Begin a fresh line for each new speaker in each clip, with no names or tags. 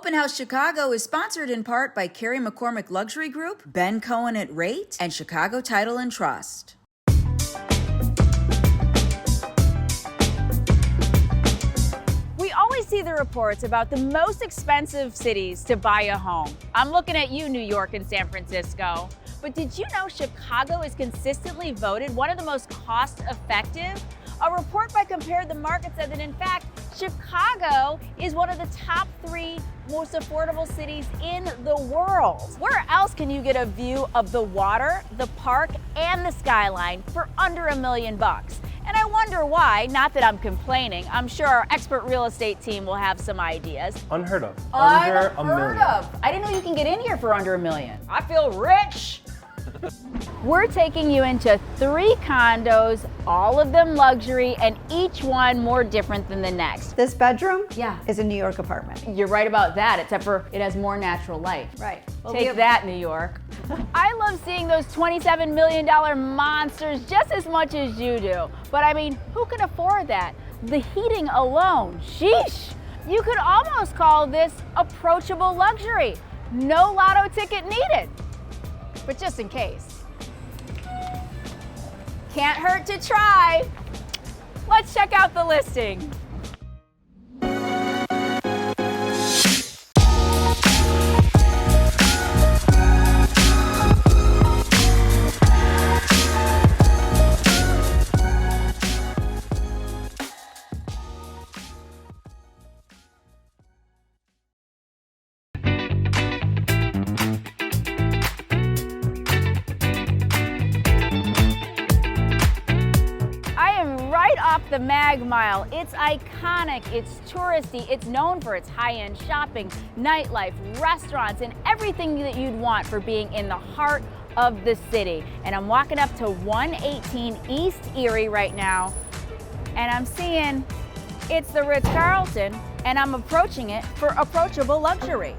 Open House Chicago is sponsored in part by Carrie McCormack Luxury Group, Ben Cohen at Rate, and Chicago Title and Trust.
We always see the reports about the most expensive cities to buy a home. I'm looking at you, New York and San Francisco. But did you know Chicago is consistently voted one of the most cost-effective? A report by Compare the Market said that, in fact, Chicago is one of the top 3 most affordable cities in the world. Where else can you get a view of the water, the park, and the skyline for under $1 million? And I wonder why, not that I'm complaining. I'm sure our expert real estate team will have some ideas.
Unheard of. Under $1 million.
I didn't know you can get in here for under $1 million. I feel rich. We're taking you into 3 condos, all of them luxury, and each one more different than the next.
This bedroom
Yeah.
is a New York apartment.
You're right about that, except for it has more natural light.
Right. Well,
Take that, New York. I love seeing those $27 million monsters just as much as you do. But I mean, who can afford that? The heating alone, sheesh. You could almost call this approachable luxury. No lotto ticket needed. But just in case. Can't hurt to try. Let's check out the listing. Off the Mag Mile. It's iconic, it's touristy, it's known for its high-end shopping, nightlife, restaurants, and everything that you'd want for being in the heart of the city. And I'm walking up to 118 East Erie right now, and I'm seeing it's the Ritz Carlton, and I'm approaching it for approachable luxury.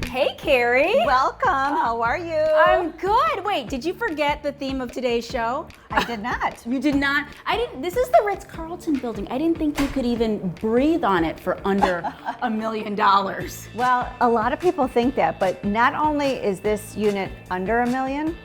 Hey, Carrie.
Welcome. How are you?
I'm good. Wait, did you forget the theme of today's show?
I did not.
You did not? I didn't. This is the Ritz Carlton building. I didn't think you could even breathe on it for under $1 million.
Well, a lot of people think that, but not only is this unit under $1 million,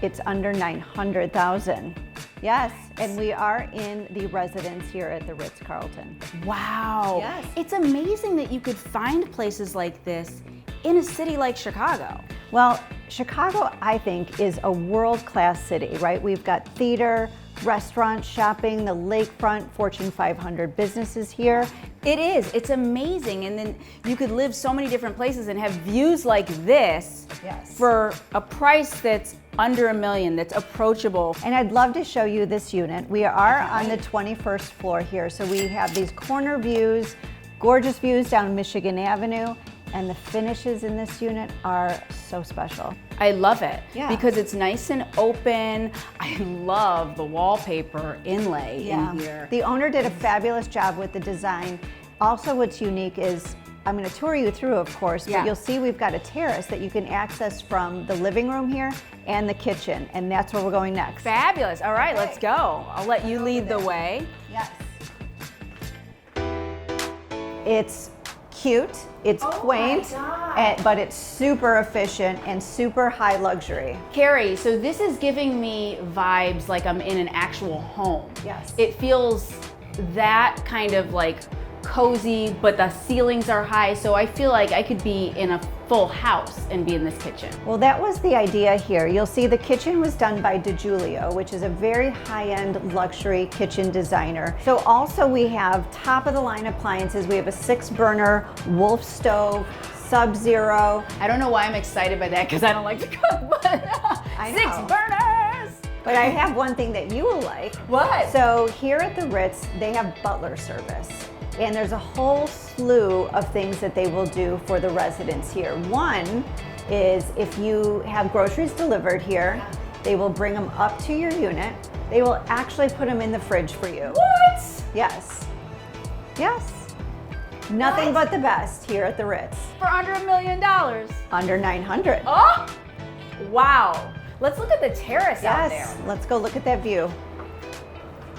it's under 900,000. Yes, and we are in the residence here at the Ritz Carlton.
Wow.
Yes.
It's amazing that you could find places like this in a city like Chicago.
Well, Chicago, I think, is a world-class city, right? We've got theater, restaurants, shopping, the lakefront, Fortune 500 businesses here.
It is. It's amazing. And then you could live so many different places and have views like this for a price that's under $1 million, that's approachable.
And I'd love to show you this unit. We are on the 21st floor here. So we have these corner views, gorgeous views down Michigan Avenue. And the finishes in this unit are so special.
I love it
because
it's nice and open. I love the wallpaper inlay in here.
The owner did a fabulous job with the design. Also, what's unique is, I'm going to tour you through, of course, but you'll see we've got a terrace that you can access from the living room here and the kitchen, and that's where we're going next.
Fabulous. All right, let's go. I'll let you lead the way.
Yes. It's cute, it's quaint, but it's super efficient and super high luxury.
Carrie, so this is giving me vibes like I'm in an actual home.
Yes.
It feels that kind of like cozy, but the ceilings are high, so I feel like I could be in a full house and be in this kitchen.
Well, that was the idea here. You'll see the kitchen was done by Giulio, which is a very high-end luxury kitchen designer. So also we have top-of-the-line appliances. We have a 6-burner Wolf stove, Sub-Zero.
I don't know why I'm excited by that because I don't like to cook, but 6 burners!
But I have one thing that you will like.
What?
So here at the Ritz, they have butler service. And there's a whole slew of things that they will do for the residents here. One is if you have groceries delivered here, they will bring them up to your unit. They will actually put them in the fridge for you.
What?
Yes. Yes. Nothing but the best here at the Ritz.
For under $1 million.
Under 900.
Oh, wow. Let's look at the terrace out there.
Let's go look at that view.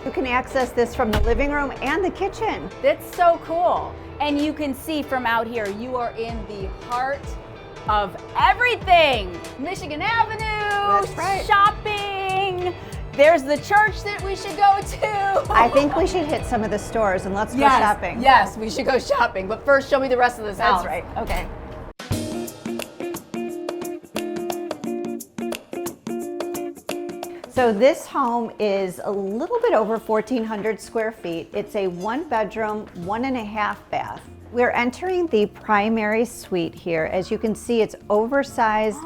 You can access this from the living room and the kitchen.
That's so cool. And you can see from out here, you are in the heart of everything. Michigan Avenue,
That's right.
shopping. There's the church that we should go to.
I think we should hit some of the stores and let's go shopping.
Yes, we should go shopping. But first, show me the rest of this house.
That's right. Okay. So this home is a little bit over 1,400 square feet. It's a 1-bedroom, 1.5 bath. We're entering the primary suite here. As you can see, it's oversized.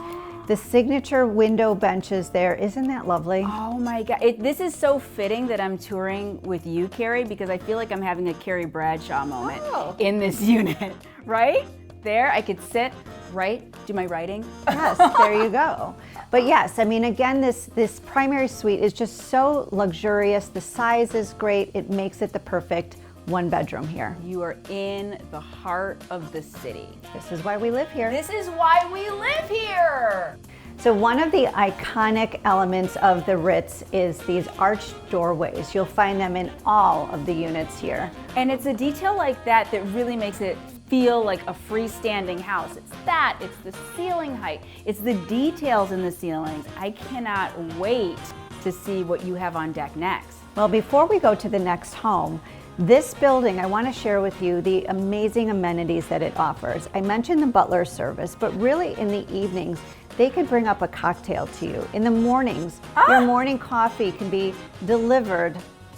The signature window benches there. Isn't that lovely?
Oh my God. This is so fitting that I'm touring with you, Carrie, because I feel like I'm having a Carrie Bradshaw moment in this unit, right? There, I could sit, write, do my writing.
Yes, there you go. But yes, I mean, again, this primary suite is just so luxurious. The size is great. It makes it the perfect 1-bedroom here.
You are in the heart of the city.
This is why we live here.
This is why we live here.
So one of the iconic elements of the Ritz is these arched doorways. You'll find them in all of the units here.
And it's a detail like that that really makes it feel like a freestanding house. It's that, it's the ceiling height, it's the details in the ceilings. I cannot wait to see what you have on deck next.
Well, before we go to the next home, this building, I want to share with you the amazing amenities that it offers. I mentioned the butler service, but really in the evenings, they could bring up a cocktail to you. In the mornings, your morning coffee can be delivered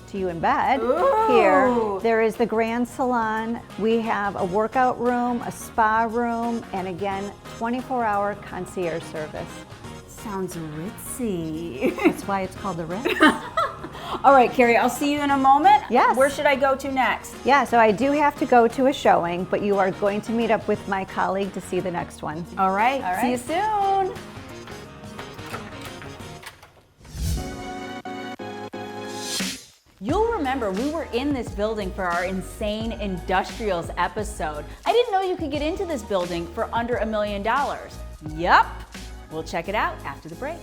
to you in bed. Here, there is the Grand Salon. We have a workout room, a spa room, and again, 24-hour concierge service.
Sounds ritzy.
That's why it's called the Ritz.
All right, Carrie, I'll see you in a moment.
Yes.
Where should I go to next?
Yeah, so I do have to go to a showing, but you are going to meet up with my colleague to see the next one.
All right.
All right.
See you soon. You'll remember we were in this building for our Insane Industrials episode. I didn't know you could get into this building for under $1 million. Yup. We'll check it out after the break.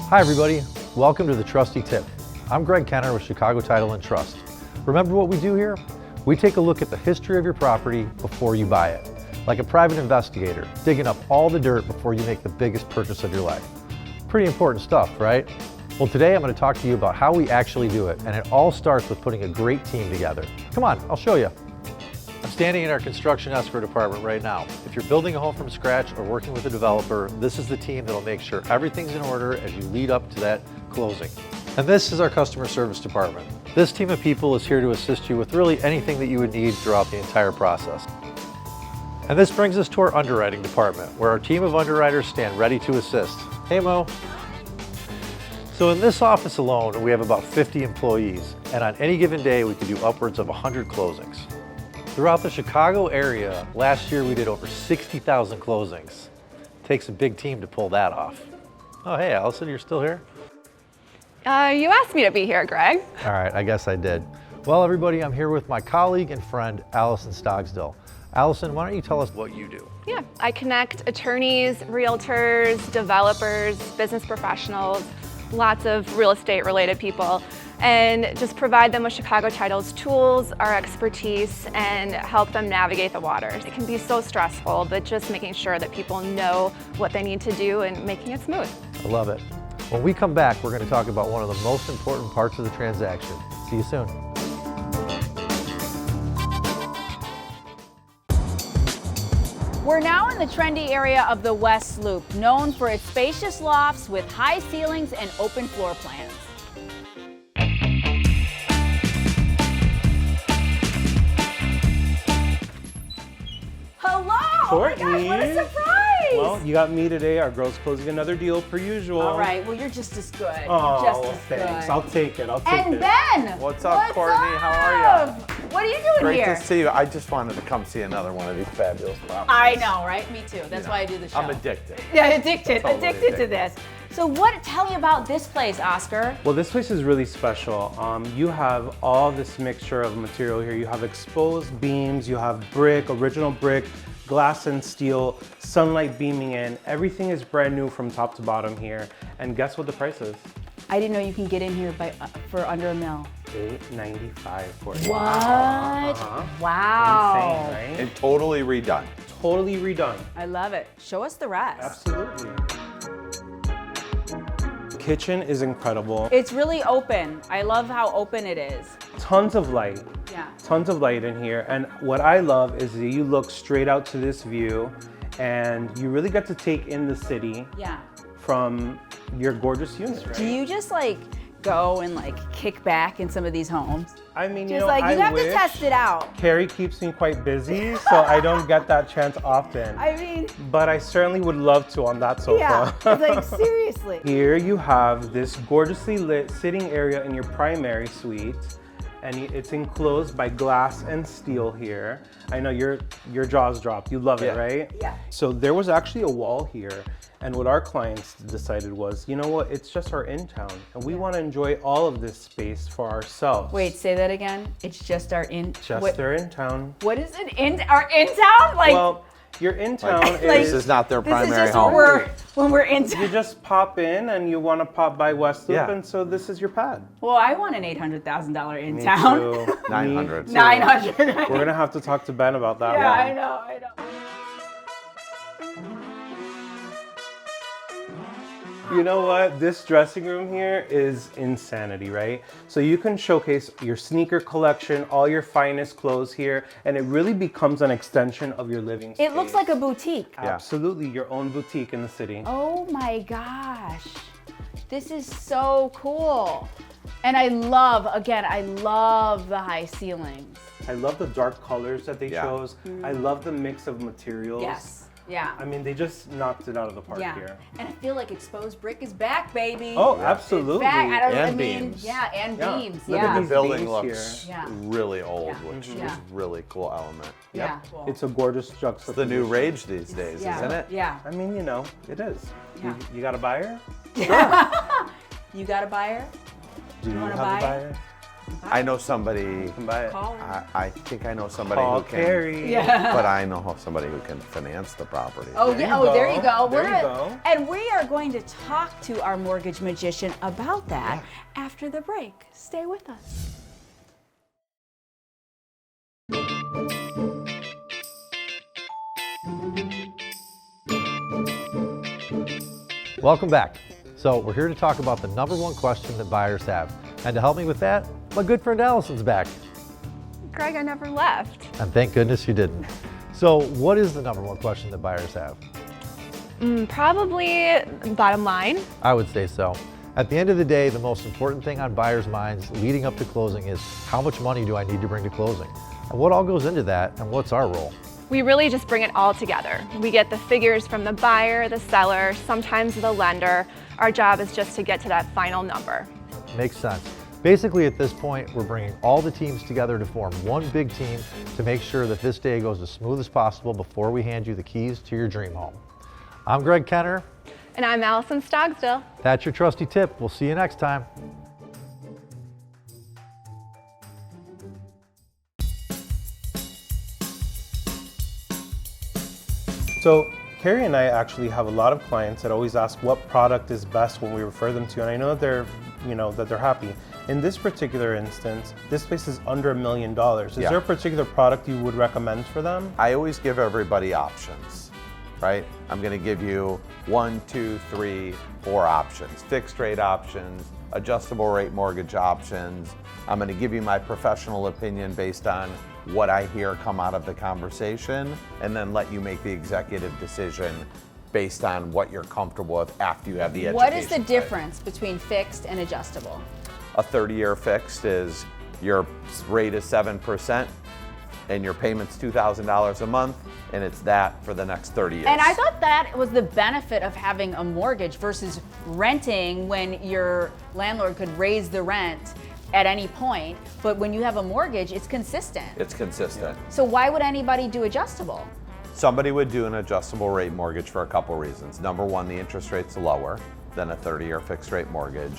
Hi everybody, welcome to the Trusty Tip. I'm Greg Kenner with Chicago Title and Trust. Remember what we do here? We take a look at the history of your property before you buy it, like a private investigator, digging up all the dirt before you make the biggest purchase of your life. Pretty important stuff, right? Well, today I'm going to talk to you about how we actually do it, and it all starts with putting a great team together. Come on, I'll show you. I'm standing in our construction escrow department right now. If you're building a home from scratch or working with a developer, this is the team that'll make sure everything's in order as you lead up to that closing. And this is our customer service department. This team of people is here to assist you with really anything that you would need throughout the entire process. And this brings us to our underwriting department, where our team of underwriters stand ready to assist. Hey Mo. So in this office alone, we have about 50 employees, and on any given day, we can do upwards of 100 closings. Throughout the Chicago area, last year we did over 60,000 closings. Takes a big team to pull that off. Oh, hey, Allison, you're still here?
You asked me to be here, Greg.
All right, I guess I did. Well, everybody, I'm here with my colleague and friend, Allison Stogsdill. Allison, why don't you tell us what you do?
Yeah, I connect attorneys, realtors, developers, business professionals, lots of real estate related people, and just provide them with Chicago Title's tools, our expertise, and help them navigate the waters. It can be so stressful, but just making sure that people know what they need to do and making it smooth.
I love it. When we come back, we're going to talk about one of the most important parts of the transaction. See you soon.
We're now in the trendy area of the West Loop, known for its spacious lofts with high ceilings and open floor plans. Hello!
Courtney.
Oh my gosh, what a surprise!
Well, you got me today. Our girl's closing another deal per usual.
All right, well, you're just as good.
Oh,
you're just
well,
as
thanks.
good.
I'll take it. I'll take
And
it.
Ben!
What's up, Courtney? How are
up? What are you doing
Great
here?
to see you. I just wanted to come see another one of these fabulous properties.
I know, right? Me too. That's why I do the show.
I'm addicted.
Yeah, addicted
Totally
to
addicted.
this. So tell me about this place, Oscar.
Well, this place is really special. You have all this mixture of material here. You have exposed beams, you have brick, original brick, glass and steel, sunlight beaming in. Everything is brand new from top to bottom here. And guess what the price is?
I didn't know you can get in here for under $1 million.
$895 for it.
What?
Uh-huh.
Wow.
Insane, right?
And totally redone.
Totally redone.
I love it. Show us the rest.
Absolutely. Kitchen is incredible.
It's really open. I love how open it is.
Tons of light.
Yeah.
Tons of light in here. And what I love is that you look straight out to this view and you really get to take in the city
Yeah.
from your gorgeous unit, right?
Do you just like go and like kick back in some of these homes?
I mean, you
Just
know,
like, you
I
have
wish.
to test it out.
Carrie keeps me quite busy, so I don't get that chance often.
I mean,
But I certainly would love to on that sofa.
yeah, it's like seriously.
Here you have this gorgeously lit sitting area in your primary suite, and it's enclosed by glass and steel here. I know your jaws dropped. You love it,
Yeah.
right?
Yeah.
So there was actually a wall here, and what our clients decided was, you know what? It's just our in-town, and we want to enjoy all of this space for ourselves.
Wait, say that again. It's just our
Just their in-town.
What is it? Our in town? Like,
Well, your in-town
Like,
is.
this is not their
this is
primary
just
home.
when we're in
You
town.
just pop in and you want to pop by West Loop,
Yeah.
and so this is your pad.
Well, I want an $800,000 in
Me
town.
too.
900.
Me too.
900.
We're gonna have to talk to Ben about that
Yeah,
one.
I know.
You know what? This dressing room here is insanity, right? So you can showcase your sneaker collection, all your finest clothes here, and it really becomes an extension of your living space.
It looks like a boutique.
Absolutely your own boutique in the city.
Oh my gosh. This is so cool. And I love the high ceilings.
I love the dark colors that they
Yeah.
chose. I love the mix of materials.
Yes. Yeah.
I mean, they just knocked it out of the park
Yeah.
here.
And I feel like exposed brick is back, baby.
Oh,
It's
absolutely.
back.
And
I mean,
beams.
yeah, and
Yeah.
beams.
Look at
Yeah.
The
these
building
beams
looks
here. Yeah.
really old,
Yeah.
which
Yeah.
is really cool element.
Yeah. Cool.
It's a gorgeous
It's
juxtaposition.
the new rage these days,
yeah.
isn't it?
Yeah.
I mean, you know, it is.
Yeah.
You got a buyer?
You got a buyer?
Do you
wanna
have
buy
a buyer?
I know somebody,
You can buy it.
Call her.
I think I know somebody
Call
who can,
Carrie.
Yeah.
but I know somebody who can finance the property.
Oh,
There
yeah.
you
Oh, there you
go.
go.
There you go.
And we are going to talk to our mortgage magician about that after the break. Stay with us.
Welcome back. So we're here to talk about the #1 question that buyers have. And to help me with that, my good friend Allison's back.
Greg, I never left.
And thank goodness you didn't. So what is the #1 question that buyers have?
Probably bottom line.
I would say so. At the end of the day, the most important thing on buyers' minds leading up to closing is how much money do I need to bring to closing? And what all goes into that, and what's our role?
We really just bring it all together. We get the figures from the buyer, the seller, sometimes the lender. Our job is just to get to that final number.
Makes sense. Basically, at this point, we're bringing all the teams together to form one big team to make sure that this day goes as smooth as possible before we hand you the keys to your dream home. I'm Greg Kenner.
And I'm Allison Stogsdill.
That's your trusty tip. We'll see you next time.
So Carrie and I actually have a lot of clients that always ask what product is best when we refer them to, and I know that they're happy. In this particular instance, this place is under $1 million. Is
Yeah.
there a particular product you would recommend for them?
I always give everybody options, right? I'm gonna give you 1, 2, 3, 4 options. Fixed rate options, adjustable rate mortgage options. I'm gonna give you my professional opinion based on what I hear come out of the conversation, and then let you make the executive decision based on what you're comfortable with after you have the education.
What is the
side.
difference between fixed and adjustable?
A 30-year fixed is your rate is 7% and your payment's $2,000 a month, and it's that for the next 30 years.
And I thought that was the benefit of having a mortgage versus renting when your landlord could raise the rent at any point. But when you have a mortgage, it's consistent.
It's consistent.
So why would anybody do adjustable?
Somebody would do an adjustable rate mortgage for a couple reasons. Number one, the interest rate's lower, than a 30-year fixed rate mortgage.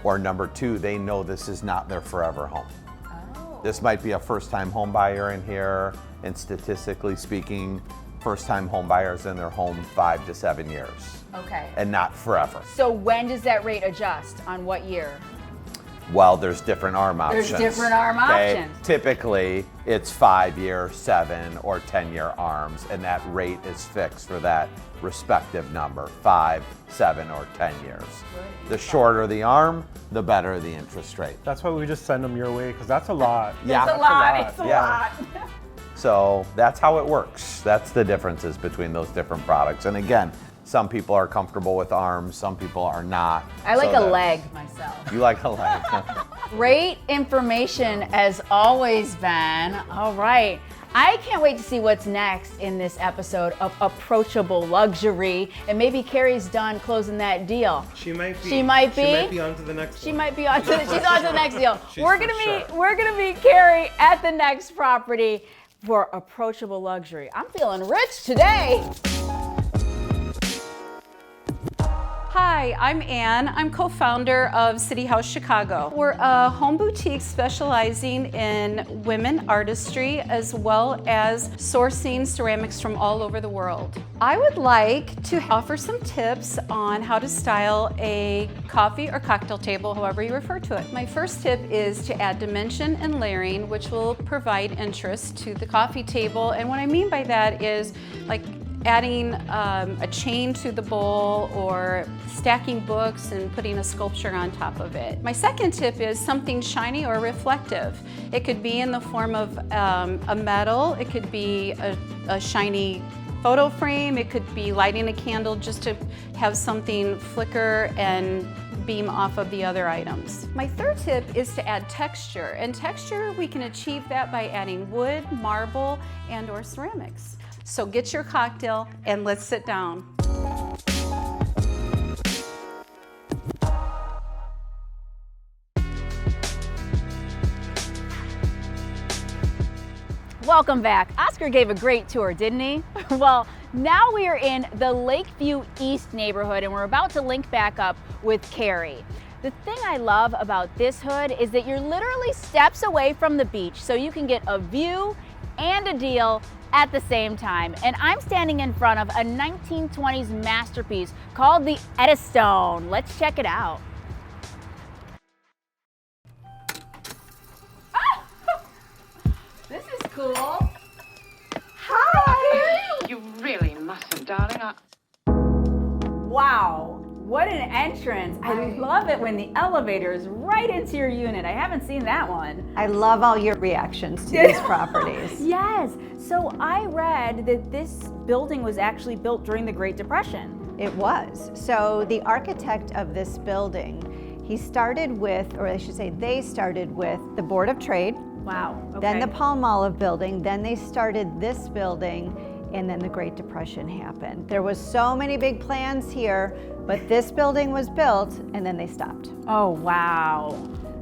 Or number two, they know this is not their forever home.
Oh.
This might be a first-time home buyer in here, and statistically speaking, first-time home buyers in their home 5 to 7 years.
Okay.
And not forever.
So when does that rate adjust? On what year?
Well, there's different ARM options.
There's different ARM
okay?
options.
Typically, it's 5-year, 7 or 10-year ARMs, and that rate is fixed for that respective number, 5, 7 or 10 years. The shorter the ARM, the better the interest rate.
That's why we just send them your way, because that's a lot.
Yeah.
It's a lot. It's a lot.
So that's how it works. That's the differences between those different products. And again, some people are comfortable with ARMs, some people are not.
I like
So
a
that-
leg myself.
You like a leg.
Great information as always, Ben. All right. I can't wait to see what's next in this episode of Approachable Luxury. And maybe Carrie's done closing that deal.
She might be.
She might be.
She might be on to the next
She
one.
might be on to she's on to the next deal.
She's
We're
for
gonna
sure.
we're gonna meet Carrie at the next property for Approachable Luxury. I'm feeling rich today.
Hi, I'm Ann. I'm co-founder of City House Chicago. We're a home boutique specializing in women artistry as well as sourcing ceramics from all over the world. I would like to offer some tips on how to style a coffee or cocktail table, however you refer to it. My first tip is to add dimension and layering, which will provide interest to the coffee table. And what I mean by that is like adding a chain to the bowl or stacking books and putting a sculpture on top of it. My second tip is something shiny or reflective. It could be in the form of a metal, it could be a shiny photo frame, it could be lighting a candle just to have something flicker and beam off of the other items. My third tip is to add texture, and texture we can achieve that by adding wood, marble, and or ceramics. So get your cocktail and let's sit down.
Welcome back. Oscar gave a great tour, didn't he? Well, now we are in the Lakeview East neighborhood and we're about to link back up with Carrie. The thing I love about this hood is that you're literally steps away from the beach, so you can get a view and a deal at the same time. And I'm standing in front of a 1920s masterpiece called the Edestone. Let's check it out.
This is cool.
Hi!
You really mustn't, darling.
Wow, what an entrance. I love it when the elevator is right into your unit. I haven't seen that one.
I love all your reactions to these properties.
Yes, so I read that this building was actually built during the Great Depression.
It was. So the architect of this building, he started with, or I should say they started with the Board of Trade,
Wow, okay.
then the Palm Olive building, then they started this building, and then the Great Depression happened. There was so many big plans here, but this building was built and then they stopped.
Oh, wow.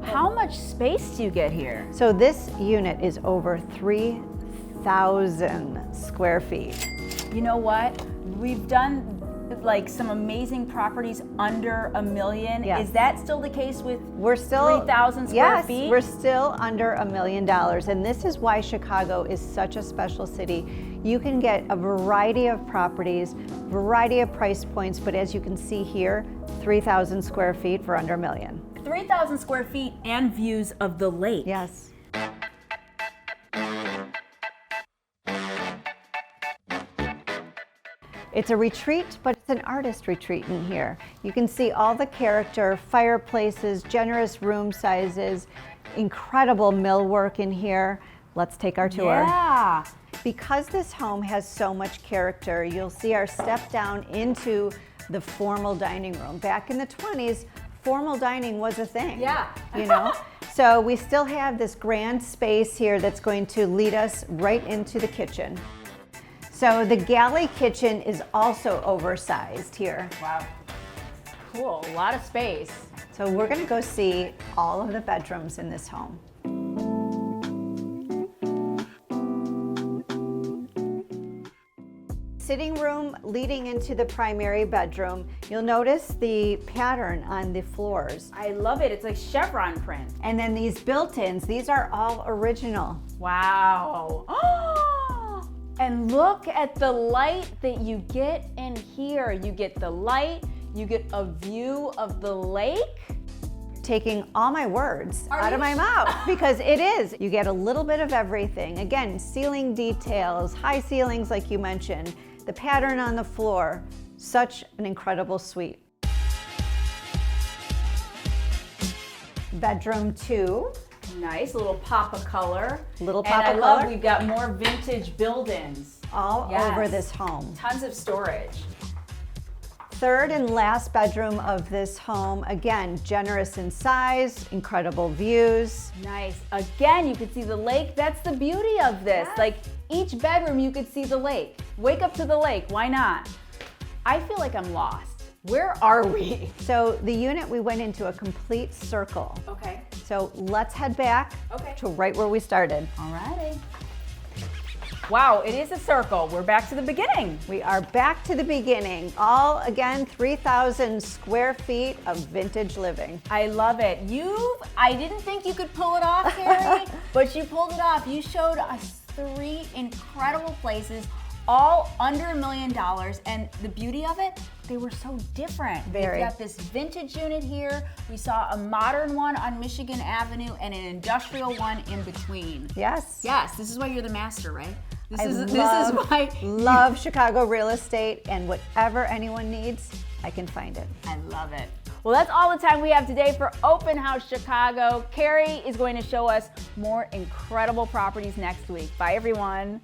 How much space do you get here?
So this unit is over 3,000 square feet.
You know what? We've done like some amazing properties under $1 million.
Yes.
Is that still the case with
We're still
3,000 square
yes,
feet?
we're still under $1 million, and this is why Chicago is such a special city. You can get a variety of properties, variety of price points, but as you can see here, 3,000 square feet for under $1 million.
3,000 square feet and views of the lake.
Yes. It's a retreat, but it's an artist retreat in here. You can see all the character, fireplaces, generous room sizes, incredible millwork in here. Let's take our tour.
Yeah.
Because this home has so much character, you'll see our step down into the formal dining room. Back in the 20s, formal dining was a thing.
Yeah.
You know? So we still have this grand space here that's going to lead us right into the kitchen. So the galley kitchen is also oversized here.
Wow. Cool, a lot of space.
So we're gonna go see all of the bedrooms in this home. sitting room leading into the primary bedroom. You'll notice the pattern on the floors.
I love it. It's like chevron print.
And then these built-ins, these are all original.
Wow. And look at the light that you get in here. You get the light, you get a view of the lake.
Taking all my words out of my mouth because it is. You get a little bit of everything. Again, ceiling details, high ceilings like you mentioned, the pattern on the floor. Such an incredible suite. Bedroom 2.
Nice, a little pop of color.
Little pop of
color. And I love we've got more vintage build-ins.
All over this home.
Tons of storage.
Third and last bedroom of this home. Again, generous in size, incredible views.
Nice. Again, you could see the lake. That's the beauty of this.
Yes.
Like each bedroom, you could see the lake. Wake up to the lake. Why not? I feel like I'm lost. Where are we?
So the unit, we went into a complete circle.
Okay.
So let's head back to right where we started.
Alrighty. Wow, it is a circle. We're back to the beginning.
We are back to the beginning. All, again, 3,000 square feet of vintage living.
I love it. I didn't think you could pull it off, Carrie, but you pulled it off. You showed us 3 incredible places, all under $1 million. And the beauty of it, they were so different.
Very.
We've got this vintage unit here. We saw a modern one on Michigan Avenue and an industrial one in between.
Yes.
Yes, this is why you're the master, right?
This is why love Chicago real estate, and whatever anyone needs, I can find it.
I love it. Well, that's all the time we have today for Open House Chicago. Carrie is going to show us more incredible properties next week. Bye, everyone.